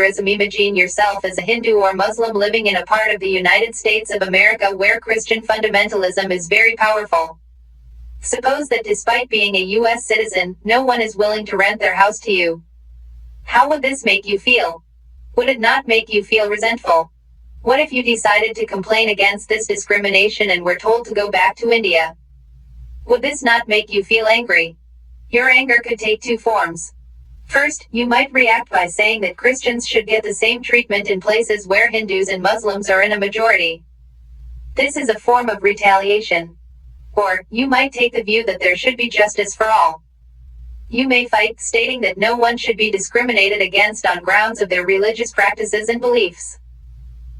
secularism. Imagine yourself as a Hindu or Muslim living in a part of the United States of America where Christian fundamentalism is very powerful. Suppose that despite being a U.S. citizen, no one is willing to rent their house to you. How would this make you feel? Would it not make you feel resentful? What if you decided to complain against this discrimination and were told to go back to India? Would this not make you feel angry? Your anger could take two forms. First, you might react by saying that Christians should get the same treatment in places where Hindus and Muslims are in a majority. This is a form of retaliation. Or, you might take the view that there should be justice for all. You may fight, stating that no one should be discriminated against on grounds of their religious practices and beliefs.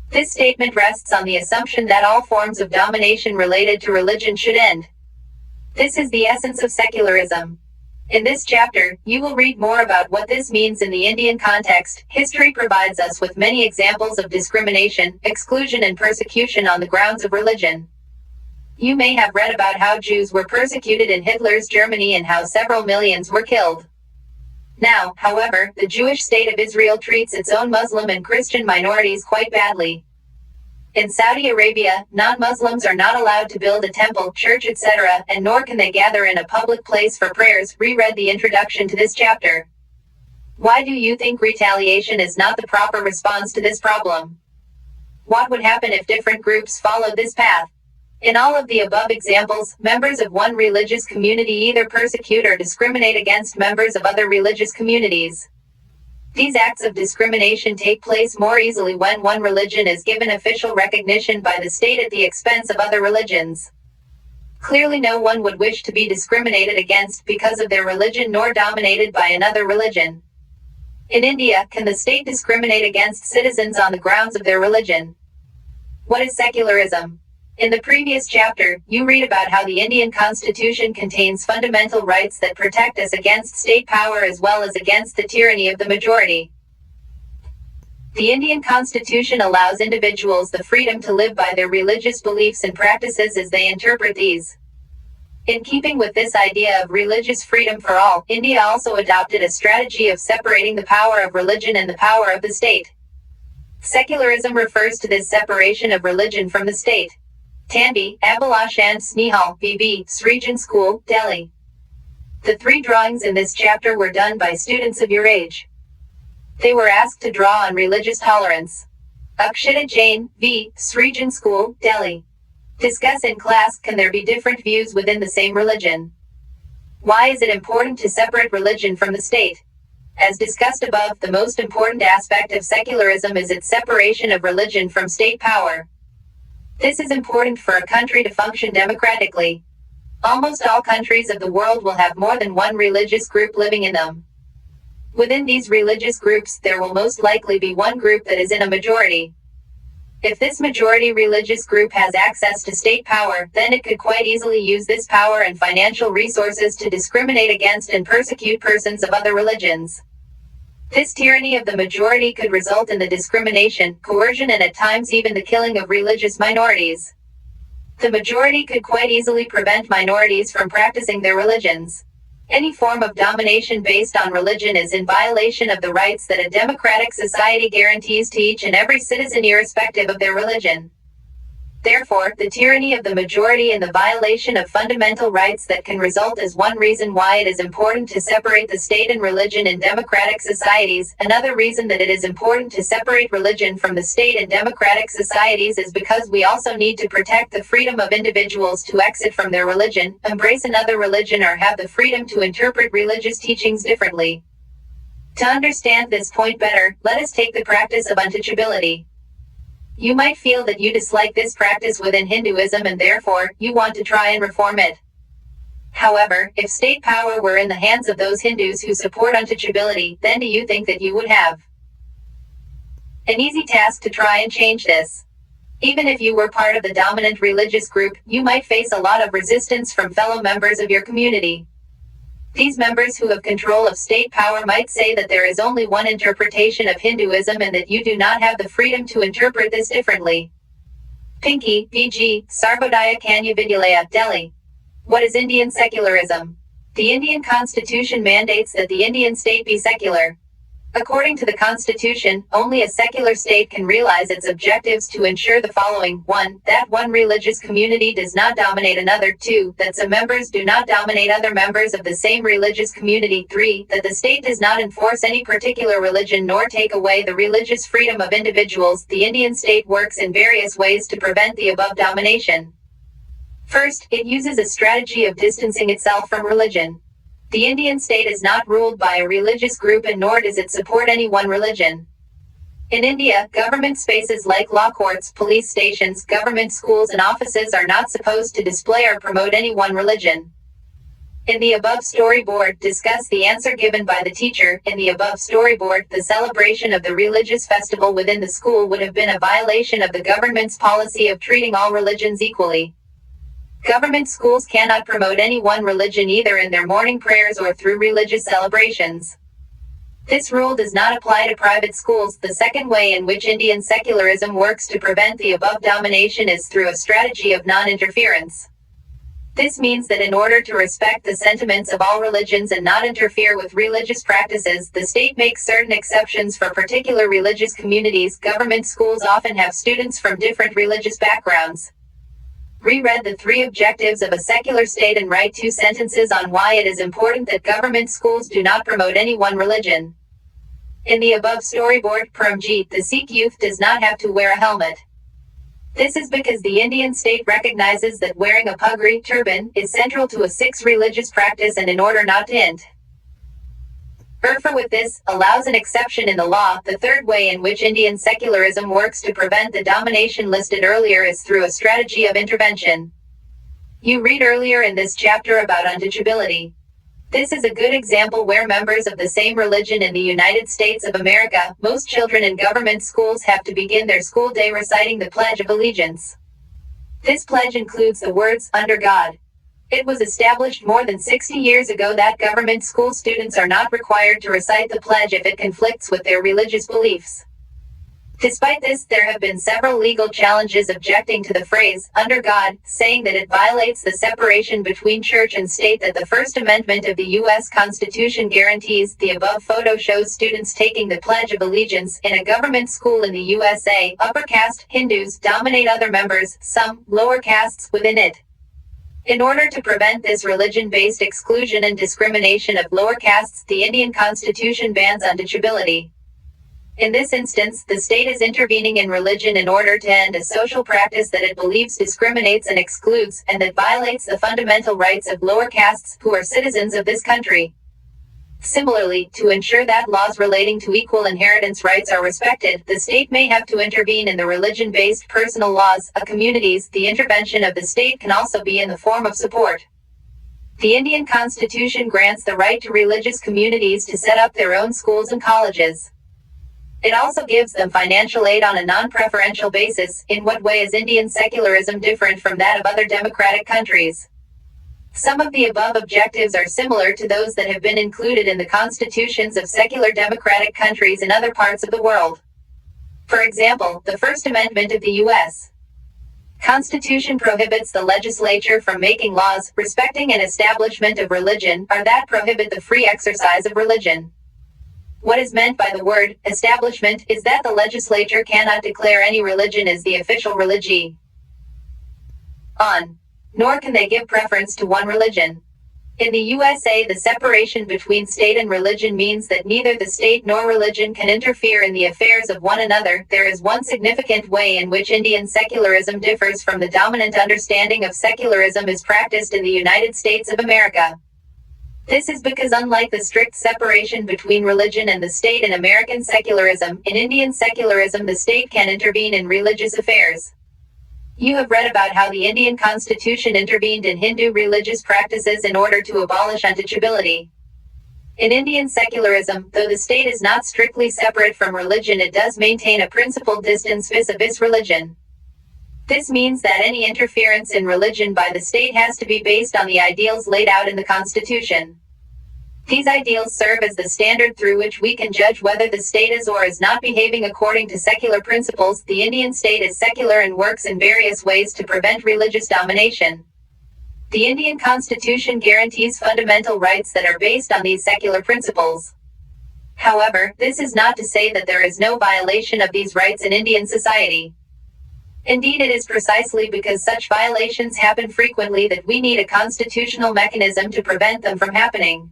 This statement rests on the assumption that all forms of domination related to religion should end. This is the essence of secularism. In this chapter, you will read more about what this means in the Indian context. History provides us with many examples of discrimination, exclusion, and persecution on the grounds of religion. You may have read about how Jews were persecuted in Hitler's Germany and how several millions were killed. Now, however, the Jewish state of Israel treats its own Muslim and Christian minorities quite badly. In Saudi Arabia, non-Muslims are not allowed to build a temple, church, etc., and nor can they gather in a public place for prayers. Reread the introduction to this chapter. Why do you think retaliation is not the proper response to this problem? What would happen if different groups followed this path? In all of the above examples, members of one religious community either persecute or discriminate against members of other religious communities. These acts of discrimination take place more easily when one religion is given official recognition by the state at the expense of other religions. Clearly no one would wish to be discriminated against because of their religion nor dominated by another religion. In India, can the state discriminate against citizens on the grounds of their religion? What is secularism? In the previous chapter, you read about how the Indian Constitution contains fundamental rights that protect us against state power as well as against the tyranny of the majority. The Indian Constitution allows individuals the freedom to live by their religious beliefs and practices as they interpret these. In keeping with this idea of religious freedom for all, India also adopted a strategy of separating the power of religion and the power of the state. Secularism refers to this separation of religion from the state. Tanvi, Abhilash and Snehal, B.B., Srijan School, Delhi. The three drawings in this chapter were done by students of your age. They were asked to draw on religious tolerance. Akshita Jain, V., Srijan School, Delhi. Discuss in class, can there be different views within the same religion? Why is it important to separate religion from the state? As discussed above, the most important aspect of secularism is its separation of religion from state power. This is important for a country to function democratically. Almost all countries of the world will have more than one religious group living in them. Within these religious groups, there will most likely be one group that is in a majority. If this majority religious group has access to state power, then it could quite easily use this power and financial resources to discriminate against and persecute persons of other religions. This tyranny of the majority could result in the discrimination, coercion, and at times even the killing of religious minorities. The majority could quite easily prevent minorities from practicing their religions. Any form of domination based on religion is in violation of the rights that a democratic society guarantees to each and every citizen irrespective of their religion. Therefore, the tyranny of the majority and the violation of fundamental rights that can result is one reason why it is important to separate the state and religion in democratic societies. Another reason that it is important to separate religion from the state in democratic societies is because we also need to protect the freedom of individuals to exit from their religion, embrace another religion, or have the freedom to interpret religious teachings differently. To understand this point better, let us take the practice of untouchability. You might feel that you dislike this practice within Hinduism and therefore, you want to try and reform it. However, if state power were in the hands of those Hindus who support untouchability, then do you think that you would have an easy task to try and change this? Even if you were part of the dominant religious group, you might face a lot of resistance from fellow members of your community. These members who have control of state power might say that there is only one interpretation of Hinduism and that you do not have the freedom to interpret this differently. Pinky, B.G., Sarvodaya Kanya Vidyalaya, Delhi. What is Indian secularism? The Indian Constitution mandates that the Indian state be secular. According to the Constitution, only a secular state can realize its objectives to ensure the following: 1. That one religious community does not dominate another. 2. That some members do not dominate other members of the same religious community. 3. That the state does not enforce any particular religion nor take away the religious freedom of individuals. The Indian state works in various ways to prevent the above domination. First, it uses a strategy of distancing itself from religion. The Indian state is not ruled by a religious group and nor does it support any one religion. In India, government spaces like law courts, police stations, government schools and offices are not supposed to display or promote any one religion. In the above storyboard, discuss the answer given by the teacher. In the above storyboard, the celebration of the religious festival within the school would have been a violation of the government's policy of treating all religions equally. Government schools cannot promote any one religion either in their morning prayers or through religious celebrations. This rule does not apply to private schools. The second way in which Indian secularism works to prevent the above domination is through a strategy of non-interference. This means that in order to respect the sentiments of all religions and not interfere with religious practices, the state makes certain exceptions for particular religious communities. Government schools often have students from different religious backgrounds. Reread the 3 objectives of a secular state and write 2 sentences on why it is important that government schools do not promote any one religion. In the above storyboard, Paramjeet, the Sikh youth, does not have to wear a helmet. This is because the Indian state recognizes that wearing a pugri, turban, is central to a Sikh's religious practice, and in order not to interfere with this, allows an exception in the law. The third way in which Indian secularism works to prevent the domination listed earlier is through a strategy of intervention. You read earlier in this chapter about untouchability. This is a good example where members of the same religion in the United States of America, most children in government schools have to begin their school day reciting the Pledge of Allegiance. This pledge includes the words, "Under God." It was established more than 60 years ago that government school students are not required to recite the pledge if it conflicts with their religious beliefs. Despite this, there have been several legal challenges objecting to the phrase, "under God," saying that it violates the separation between church and state that the First Amendment of the U.S. Constitution guarantees. The above photo shows students taking the Pledge of Allegiance in a government school in the USA. Upper caste Hindus dominate other members, some lower castes within it. In order to prevent this religion-based exclusion and discrimination of lower castes, the Indian Constitution bans untouchability. In this instance, the state is intervening in religion in order to end a social practice that it believes discriminates and excludes, and that violates the fundamental rights of lower castes, who are citizens of this country. Similarly, to ensure that laws relating to equal inheritance rights are respected, the state may have to intervene in the religion-based personal laws of communities. The intervention of the state can also be in the form of support. The Indian Constitution grants the right to religious communities to set up their own schools and colleges. It also gives them financial aid on a non-preferential basis. In what way is Indian secularism different from that of other democratic countries? Some of the above objectives are similar to those that have been included in the constitutions of secular democratic countries in other parts of the world. For example, the First Amendment of the U.S. Constitution prohibits the legislature from making laws respecting an establishment of religion, or that prohibit the free exercise of religion. What is meant by the word establishment is that the legislature cannot declare any religion as the official religion, nor can they give preference to one religion. In the USA, the separation between state and religion means that neither the state nor religion can interfere in the affairs of one another. There is one significant way in which Indian secularism differs from the dominant understanding of secularism as practiced in the United States of America. This is because, unlike the strict separation between religion and the state in American secularism, in Indian secularism the state can intervene in religious affairs. You have read about how the Indian Constitution intervened in Hindu religious practices in order to abolish untouchability. In Indian secularism, though the state is not strictly separate from religion, it does maintain a principled distance vis-a-vis religion. This means that any interference in religion by the state has to be based on the ideals laid out in the Constitution. These ideals serve as the standard through which we can judge whether the state is or is not behaving according to secular principles. The Indian state is secular and works in various ways to prevent religious domination. The Indian Constitution guarantees fundamental rights that are based on these secular principles. However, this is not to say that there is no violation of these rights in Indian society. Indeed, it is precisely because such violations happen frequently that we need a constitutional mechanism to prevent them from happening.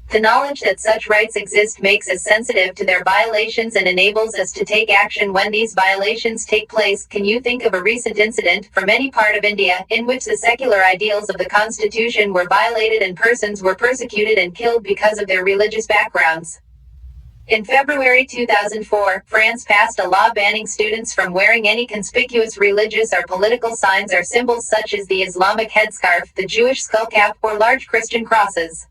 The knowledge that such rights exist makes us sensitive to their violations and enables us to take action when these violations take place. Can you think of a recent incident from any part of India in which the secular ideals of the Constitution were violated and persons were persecuted and killed because of their religious backgrounds? In February 2004, France passed a law banning students from wearing any conspicuous religious or political signs or symbols such as the Islamic headscarf, the Jewish skullcap, or large Christian crosses.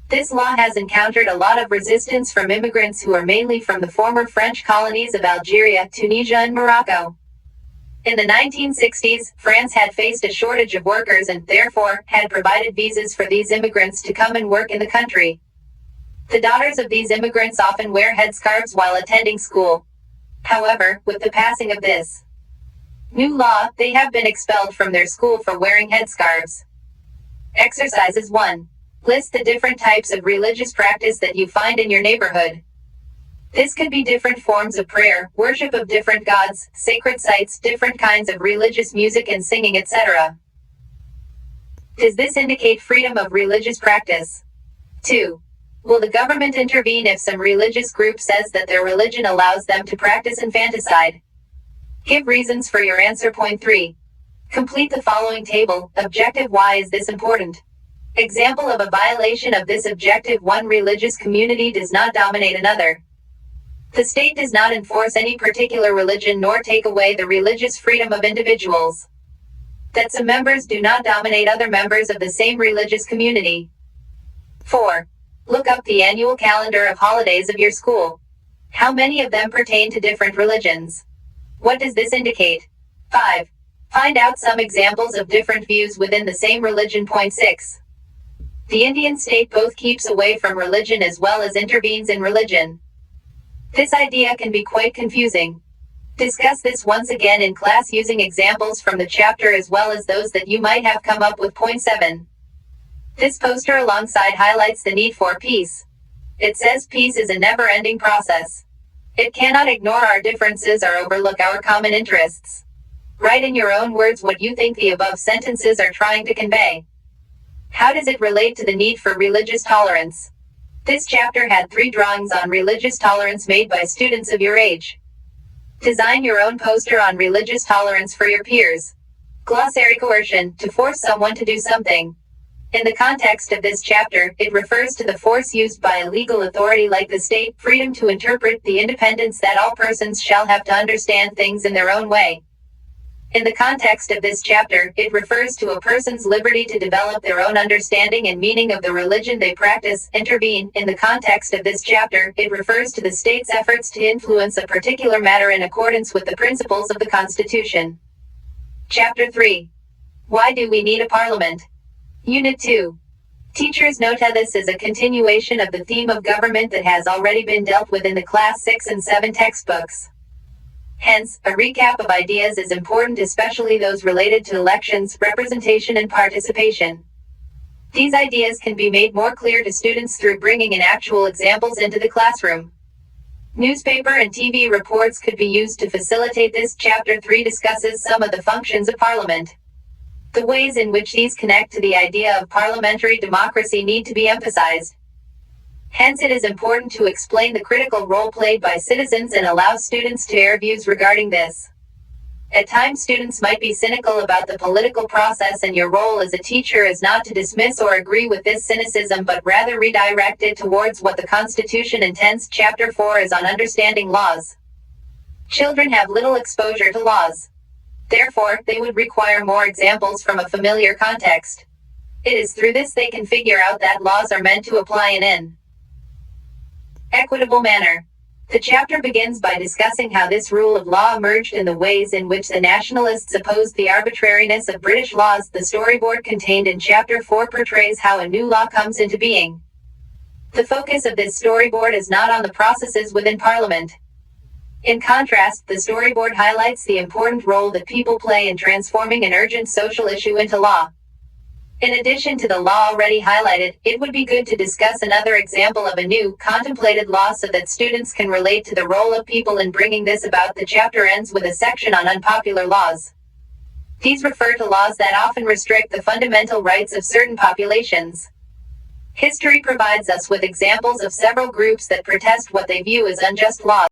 This law has encountered a lot of resistance from immigrants who are mainly from the former French colonies of Algeria, Tunisia, and Morocco. In the 1960s, France had faced a shortage of workers and, therefore, had provided visas for these immigrants to come and work in the country. The daughters of these immigrants often wear headscarves while attending school. However, with the passing of this new law, they have been expelled from their school for wearing headscarves. Exercises 1. List the different types of religious practice that you find in your neighborhood. This could be different forms of prayer, worship of different gods, sacred sites, different kinds of religious music and singing, etc. Does this indicate freedom of religious practice? 2. Will the government intervene if some religious group says that their religion allows them to practice infanticide? Give reasons for your answer. Point 3. Complete the following table. Objective: why is this important? Example of a violation of this objective: 1. Religious community does not dominate another. The state does not enforce any particular religion nor take away the religious freedom of individuals. That some members do not dominate other members of the same religious community. 4. Look up the annual calendar of holidays of your school. How many of them pertain to different religions? What does this indicate? 5. Find out some examples of different views within the same religion. Point 6. The Indian state both keeps away from religion as well as intervenes in religion. This idea can be quite confusing. Discuss this once again in class using examples from the chapter as well as those that you might have come up with. Point 7. This poster alongside highlights the need for peace. It says peace is a never-ending process. It cannot ignore our differences or overlook our common interests. Write in your own words what you think the above sentences are trying to convey. How does it relate to the need for religious tolerance? This chapter had 3 drawings on religious tolerance made by students of your age. Design your own poster on religious tolerance for your peers. Glossary: coercion, to force someone to do something. In the context of this chapter, it refers to the force used by a legal authority like the state, freedom to interpret, the independence that all persons shall have to understand things in their own way. In the context of this chapter, it refers to a person's liberty to develop their own understanding and meaning of the religion they practice. Intervene. In the context of this chapter, it refers to the state's efforts to influence a particular matter in accordance with the principles of the Constitution. Chapter 3. Why do we need a parliament? Unit 2. Teachers note how this is a continuation of the theme of government that has already been dealt with in the Class 6 and 7 textbooks. Hence, a recap of ideas is important, especially those related to elections, representation, and participation. These ideas can be made more clear to students through bringing in actual examples into the classroom. Newspaper and TV reports could be used to facilitate this. Chapter 3 discusses some of the functions of Parliament. The ways in which these connect to the idea of parliamentary democracy need to be emphasized. Hence, it is important to explain the critical role played by citizens and allow students to air views regarding this. At times, students might be cynical about the political process, and your role as a teacher is not to dismiss or agree with this cynicism, but rather redirect it towards what the Constitution intends. Chapter 4 is on understanding laws. Children have little exposure to laws. Therefore, they would require more examples from a familiar context. It is through this they can figure out that laws are meant to apply in an equitable manner. The chapter begins by discussing how this rule of law emerged and the ways in which the nationalists opposed the arbitrariness of British laws. The storyboard contained in Chapter 4 portrays how a new law comes into being. The focus of this storyboard is not on the processes within Parliament. In contrast, the storyboard highlights the important role that people play in transforming an urgent social issue into law. In addition to the law already highlighted, it would be good to discuss another example of a new, contemplated law so that students can relate to the role of people in bringing this about. The chapter ends with a section on unpopular laws. These refer to laws that often restrict the fundamental rights of certain populations. History provides us with examples of several groups that protest what they view as unjust laws.